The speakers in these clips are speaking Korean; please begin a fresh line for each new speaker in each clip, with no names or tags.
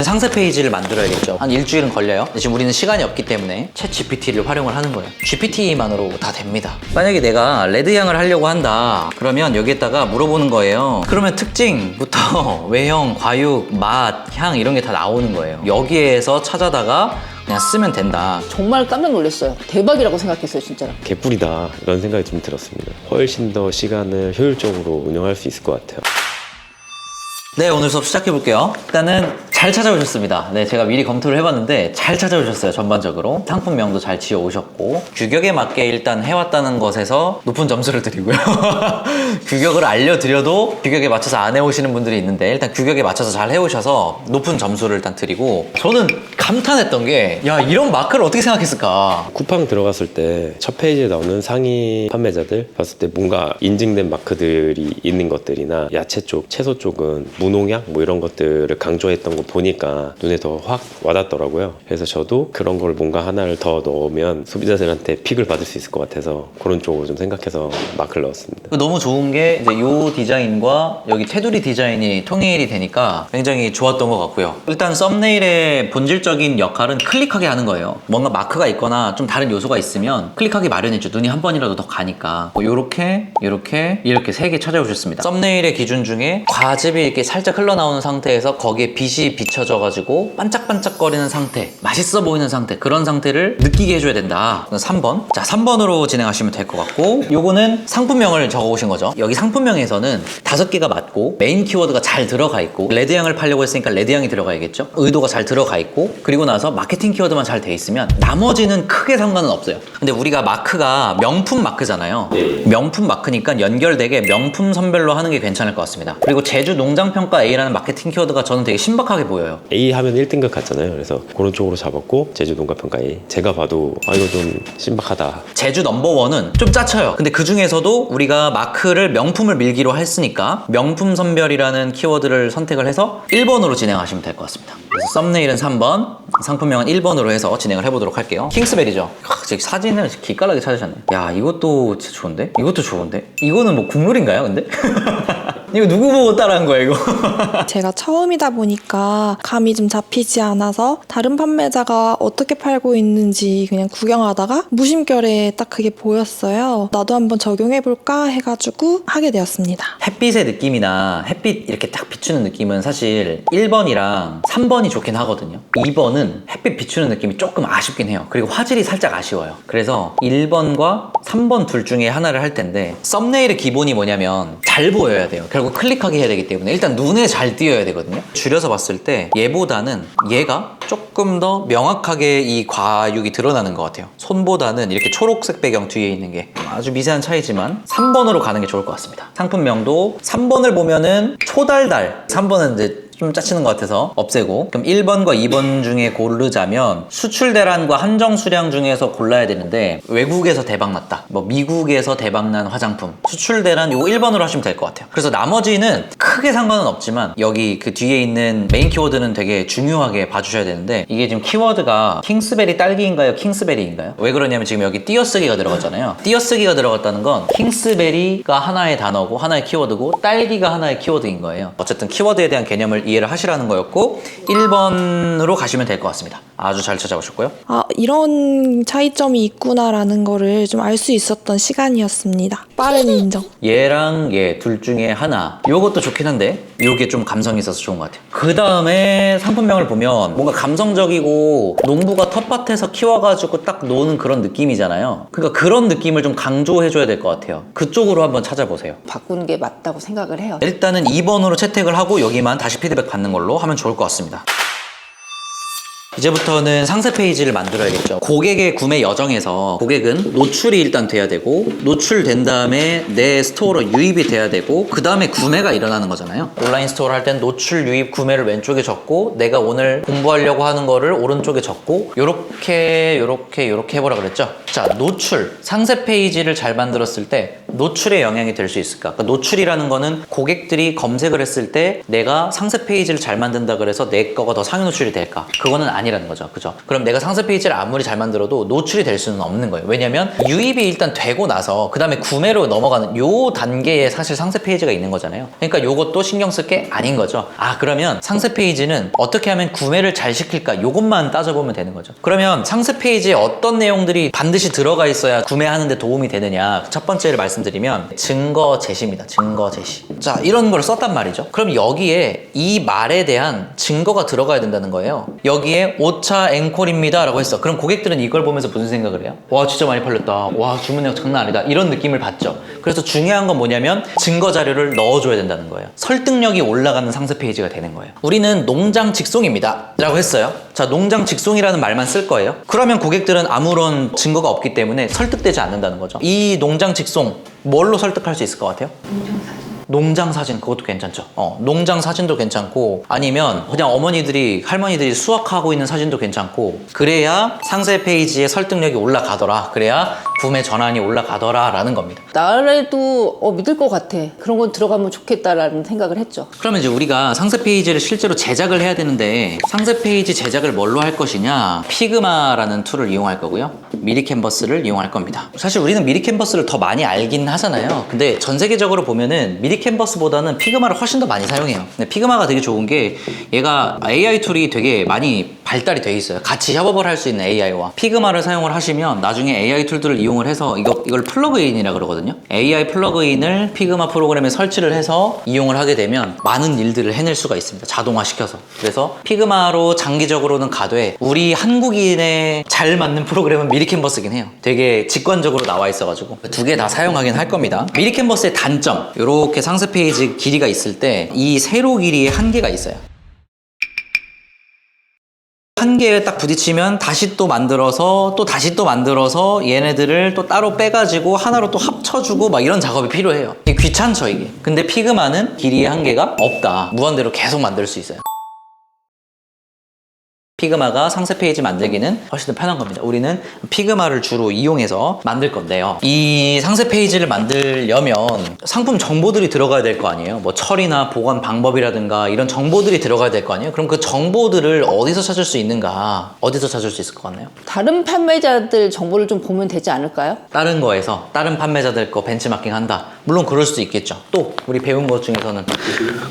상세 페이지를 만들어야겠죠. 한 일주일은 걸려요. 지금 우리는 시간이 없기 때문에 챗 GPT를 활용을 하는 거예요. GPT만으로 다 됩니다. 만약에 내가 레드향을 하려고 한다 그러면 여기에다가 물어보는 거예요. 그러면 특징부터 외형, 과육, 맛, 향 이런 게 다 나오는 거예요. 여기에서 찾아다가 그냥 쓰면 된다.
정말 깜짝 놀랐어요. 대박이라고 생각했어요, 진짜로.
개꿀이다 이런 생각이 좀 들었습니다. 훨씬 더 시간을 효율적으로 운영할 수 있을 것 같아요.
네, 오늘 수업 시작해 볼게요. 일단은 잘 찾아오셨습니다. 네, 제가 미리 검토를 해봤는데 잘 찾아오셨어요. 전반적으로 상품명도 잘 지어 오셨고 규격에 맞게 일단 해왔다는 것에서 높은 점수를 드리고요. 규격을 알려드려도 규격에 맞춰서 안 해오시는 분들이 있는데 일단 규격에 맞춰서 잘 해오셔서 높은 점수를 일단 드리고, 저는 감탄했던 게 야, 이런 마크를 어떻게 생각했을까.
쿠팡 들어갔을 때 첫 페이지에 나오는 상위 판매자들 봤을 때 뭔가 인증된 마크들이 있는 것들이나 야채 쪽, 채소 쪽은 무농약 뭐 이런 것들을 강조했던 거 보니까 눈에 더 확 와닿더라고요. 그래서 저도 그런 걸 뭔가 하나를 더 넣으면 소비자들한테 픽을 받을 수 있을 것 같아서 그런 쪽으로 좀 생각해서 마크를 넣었습니다.
너무 좋은 게 이제 이 디자인과 여기 테두리 디자인이 통일이 되니까 굉장히 좋았던 것 같고요. 일단 썸네일의 본질적인 역할은 클릭하게 하는 거예요. 뭔가 마크가 있거나 좀 다른 요소가 있으면 클릭하기 마련이죠. 눈이 한 번이라도 더 가니까. 요렇게 이렇게 3개 찾아오셨습니다. 썸네일의 기준 중에 과즙이 이렇게 살짝 흘러나오는 상태에서 거기에 빛이 비춰져가지고 반짝반짝거리는 상태, 맛있어 보이는 상태, 그런 상태를 느끼게 해줘야 된다. 3번. 자, 3번으로 진행하시면 될 것 같고, 요거는 상품명을 적어오신 거죠. 여기 상품명에서는 5개가 맞고 메인 키워드가 잘 들어가 있고, 레드향을 팔려고 했으니까 레드향이 들어가야겠죠. 의도가 잘 들어가 있고, 그리고 나서 마케팅 키워드만 잘 돼 있으면 나머지는 크게 상관은 없어요. 근데 우리가 마크가 명품 마크잖아요. 명품 마크니까 연결되게 명품 선별로 하는 게 괜찮을 것 같습니다. 그리고 제주 농장평가 A라는 마케팅 키워드가 저는 되게 신박하게 보여요.
A 하면 1등급 같잖아요. 그래서 그런 쪽으로 잡았고 제주 농가평가 A 제가 봐도 이거 좀 신박하다.
제주 넘버원은 좀 짜쳐요. 근데 그 중에서도 우리가 마크를 명품을 밀기로 했으니까 명품 선별이라는 키워드를 선택을 해서 1번으로 진행하시면 될 것 같습니다. 그래서 썸네일은 3번, 상품명은 1번으로 해서 진행을 해보도록 할게요. 킹스베리죠. 저기 사진을 기깔나게 찾으셨네. 야, 이것도 진짜 좋은데? 이것도 좋은데? 이거는 뭐 국룰인가요, 근데? 이거 누구 보고 따라한 거야, 이거?
제가 처음이다 보니까 감이 좀 잡히지 않아서 다른 판매자가 어떻게 팔고 있는지 그냥 구경하다가 무심결에 딱 그게 보였어요. 나도 한번 적용해볼까 해가지고 하게 되었습니다.
햇빛의 느낌이나 햇빛 이렇게 딱 비추는 느낌은 사실 1번이랑 3번이 좋긴 하거든요. 2번은 햇빛 비추는 느낌이 조금 아쉽긴 해요. 그리고 화질이 살짝 아쉬워요. 그래서 1번과 3번 둘 중에 하나를 할 텐데, 썸네일의 기본이 뭐냐면 잘 보여야 돼요. 결국 클릭하게 해야 되기 때문에 일단 눈에 잘 띄어야 되거든요. 줄여서 봤을 때 얘보다는 얘가 조금 더 명확하게 이 과육이 드러나는 것 같아요. 손보다는 이렇게 초록색 배경 뒤에 있는 게 아주 미세한 차이지만 3번으로 가는 게 좋을 것 같습니다. 상품명도 3번을 보면은 초달달, 3번은 이제 좀 짜치는 것 같아서 없애고, 그럼 1번과 2번 중에 고르자면 수출 대란과 한정 수량 중에서 골라야 되는데, 외국에서 대박났다, 뭐 미국에서 대박난 화장품, 수출 대란, 요거 1번으로 하시면 될 것 같아요. 그래서 나머지는 크게 상관은 없지만 여기 그 뒤에 있는 메인 키워드는 되게 중요하게 봐주셔야 되는데, 이게 지금 키워드가 킹스베리 딸기인가요, 킹스베리인가요? 왜 그러냐면 지금 여기 띄어쓰기가 들어갔잖아요. 띄어쓰기가 들어갔다는 건 킹스베리가 하나의 단어고 하나의 키워드고 딸기가 하나의 키워드인 거예요. 어쨌든 키워드에 대한 개념을 이해를 하시라는 거였고, 1번으로 가시면 될 것 같습니다. 아주 잘 찾아오셨고요.
아, 이런 차이점이 있구나라는 거를 좀 알 수 있었던 시간이었습니다. 빠른 인정.
얘랑 얘 둘 중에 하나, 요것도 좋긴 한데 요게 좀 감성이 있어서 좋은 것 같아요. 그 다음에 상품명을 보면 뭔가 감성적이고 농부가 텃밭에서 키워가지고 딱 노는 그런 느낌이잖아요. 그러니까 그런 느낌을 좀 강조해줘야 될 것 같아요. 그쪽으로 한번 찾아보세요.
바꾸는 게 맞다고 생각을 해요.
일단은 2번으로 채택을 하고 여기만 다시 피드백 받는 걸로 하면 좋을 것 같습니다. 이제부터는 상세 페이지를 만들어야겠죠. 고객의 구매 여정에서 고객은 노출이 일단 돼야 되고, 노출된 다음에 내 스토어로 유입이 돼야 되고, 그 다음에 구매가 일어나는 거잖아요. 온라인 스토어를 할 땐 노출, 유입, 구매를 왼쪽에 적고, 내가 오늘 공부하려고 하는 거를 오른쪽에 적고, 요렇게 해보라 그랬죠. 자, 자, 노출. 상세 페이지를 잘 만들었을 때 노출에 영향이 될 수 있을까? 그러니까 노출이라는 거는 고객들이 검색을 했을 때 내가 상세 페이지를 잘 만든다 그래서 내 거가 더 상위 노출이 될까? 그거는 아니라는 거죠. 그죠? 그럼 내가 상세 페이지를 아무리 잘 만들어도 노출이 될 수는 없는 거예요. 왜냐면 유입이 일단 되고 나서 그 다음에 구매로 넘어가는 요 단계에 사실 상세 페이지가 있는 거잖아요. 그러니까 요것도 신경 쓸 게 아닌 거죠. 아, 그러면 상세 페이지는 어떻게 하면 구매를 잘 시킬까? 요것만 따져보면 되는 거죠. 그러면 상세 페이지에 어떤 내용들이 반드시 들어가 있어야 구매하는 데 도움이 되느냐? 첫 번째를 말씀드리면 증거 제시입니다. 증거 제시. 자, 이런 걸 썼단 말이죠. 그럼 여기에 이 말에 대한 증거가 들어가야 된다는 거예요. 여기에 5차 앵콜입니다 라고 했어. 그럼 고객들은 이걸 보면서 무슨 생각을 해요? 와, 진짜 많이 팔렸다. 와, 주문량 장난 아니다. 이런 느낌을 받죠. 그래서 중요한 건 뭐냐면 증거 자료를 넣어줘야 된다는 거예요. 설득력이 올라가는 상세 페이지가 되는 거예요. 우리는 농장 직송입니다 라고 했어요. 자, 농장 직송이라는 말만 쓸 거예요. 그러면 고객들은 아무런 증거가 없기 때문에 설득되지 않는다는 거죠. 이 농장 직송 뭘로 설득할 수 있을 것 같아요? 농장 사진, 그것도 괜찮죠. 농장 사진도 괜찮고, 아니면 그냥 어머니들이, 할머니들이 수확하고 있는 사진도 괜찮고, 그래야 상세 페이지에 설득력이 올라가더라. 그래야 구매 전환이 올라가더라 라는 겁니다.
나라도 믿을 것 같아. 그런 건 들어가면 좋겠다라는 생각을 했죠.
그러면 이제 우리가 상세 페이지를 실제로 제작을 해야 되는데, 상세 페이지 제작을 뭘로 할 것이냐? 피그마라는 툴을 이용할 거고요. 미리 캔버스를 이용할 겁니다. 사실 우리는 미리 캔버스를 더 많이 알긴 하잖아요. 근데 전 세계적으로 보면은 미리 캔버스보다는 피그마를 훨씬 더 많이 사용해요. 근데 피그마가 되게 좋은 게 얘가 AI 툴이 되게 많이 발달이 돼 있어요. 같이 협업을 할 수 있는 AI와 피그마를 사용을 하시면 나중에 AI 툴들을 이용을 해서 이걸 플러그인이라 그러거든요. AI 플러그인을 피그마 프로그램에 설치를 해서 이용을 하게 되면 많은 일들을 해낼 수가 있습니다. 자동화시켜서. 그래서 피그마로 장기적으로는 가되 우리 한국인에 잘 맞는 프로그램은 미리 캔버스긴 해요. 되게 직관적으로 나와 있어가지고 두 개 다 사용하긴 할 겁니다. 미리 캔버스의 단점, 이렇게 상세 페이지 길이가 있을 때 이 세로 길이에 한계가 있어요. 한계에 딱 부딪히면 다시 또 만들어서 또 다시 또 만들어서 얘네들을 또 따로 빼가지고 하나로 또 합쳐주고 막 이런 작업이 필요해요. 이게 귀찮죠, 이게. 근데 피그마는 길이의 한계가 없다. 무한대로 계속 만들 수 있어요. 피그마가 상세 페이지 만들기는 훨씬 더 편한 겁니다. 우리는 피그마를 주로 이용해서 만들 건데요. 이 상세 페이지를 만들려면 상품 정보들이 들어가야 될 거 아니에요. 뭐 처리나 보관 방법이라든가 이런 정보들이 들어가야 될 거 아니에요. 그럼 그 정보들을 어디서 찾을 수 있는가? 어디서 찾을 수 있을 것 같나요?
다른 판매자들 정보를 좀 보면 되지 않을까요?
다른 거에서 다른 판매자들 거 벤치마킹 한다. 물론 그럴 수도 있겠죠. 또 우리 배운 것 중에서는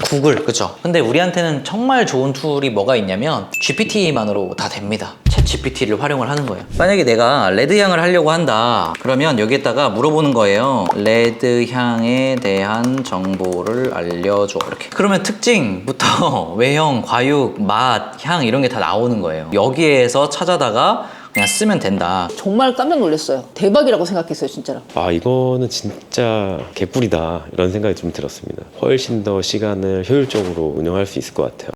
구글, 그쵸? 근데 우리한테는 정말 좋은 툴이 뭐가 있냐면 GPT만으로 다 됩니다. 챗 GPT를 활용을 하는 거예요. 만약에 내가 레드 향을 하려고 한다. 그러면 여기에다가 물어보는 거예요. 레드 향에 대한 정보를 알려줘. 이렇게. 그러면 특징부터 외형, 과육, 맛, 향 이런 게 다 나오는 거예요. 여기에서 찾아다가 그냥 쓰면 된다.
정말 깜짝 놀랐어요. 대박이라고 생각했어요, 진짜로.
아, 이거는 진짜 개꿀이다 이런 생각이 좀 들었습니다. 훨씬 더 시간을 효율적으로 운영할 수 있을 것 같아요.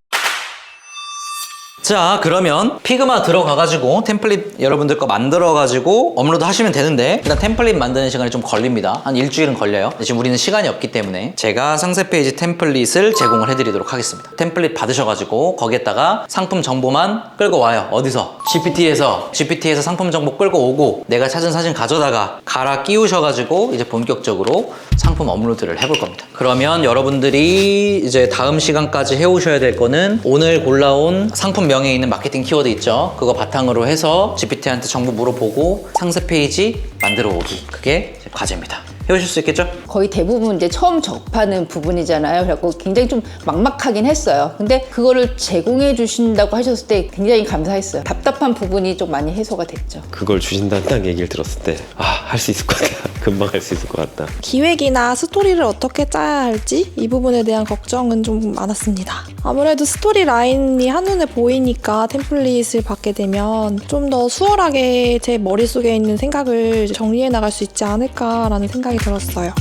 자, 그러면 피그마 들어가가지고 템플릿 여러분들 거 만들어가지고 업로드 하시면 되는데 일단 템플릿 만드는 시간이 좀 걸립니다. 한 일주일은 걸려요. 지금 우리는 시간이 없기 때문에 제가 상세 페이지 템플릿을 제공을 해드리도록 하겠습니다. 템플릿 받으셔가지고 거기에다가 상품 정보만 끌고 와요. 어디서? GPT에서 상품 정보 끌고 오고 내가 찾은 사진 가져다가 갈아 끼우셔가지고 이제 본격적으로 상품 업로드를 해볼 겁니다. 그러면 여러분들이 이제 다음 시간까지 해오셔야 될 거는 오늘 골라온 상품 명에 있는 마케팅 키워드 있죠? 그거 바탕으로 해서 GPT한테 정보 물어보고 상세 페이지 만들어 오기. 그게 이제 과제입니다. 해오실 수 있겠죠?
거의 대부분 이제 처음 접하는 부분이잖아요. 그래갖고 굉장히 좀 막막하긴 했어요. 근데 그거를 제공해 주신다고 하셨을 때 굉장히 감사했어요. 답답한 부분이 좀 많이 해소가 됐죠.
그걸 주신다는 딱 얘기를 들었을 때 할 수 있을 것 같다. 금방 할 수 있을 것 같다.
기획이나 스토리를 어떻게 짜야 할지 이 부분에 대한 걱정은 좀 많았습니다. 아무래도 스토리 라인이 한눈에 보이니까 템플릿을 받게 되면 좀 더 수월하게 제 머릿속에 있는 생각을 정리해 나갈 수 있지 않을까라는 생각이 들었어요.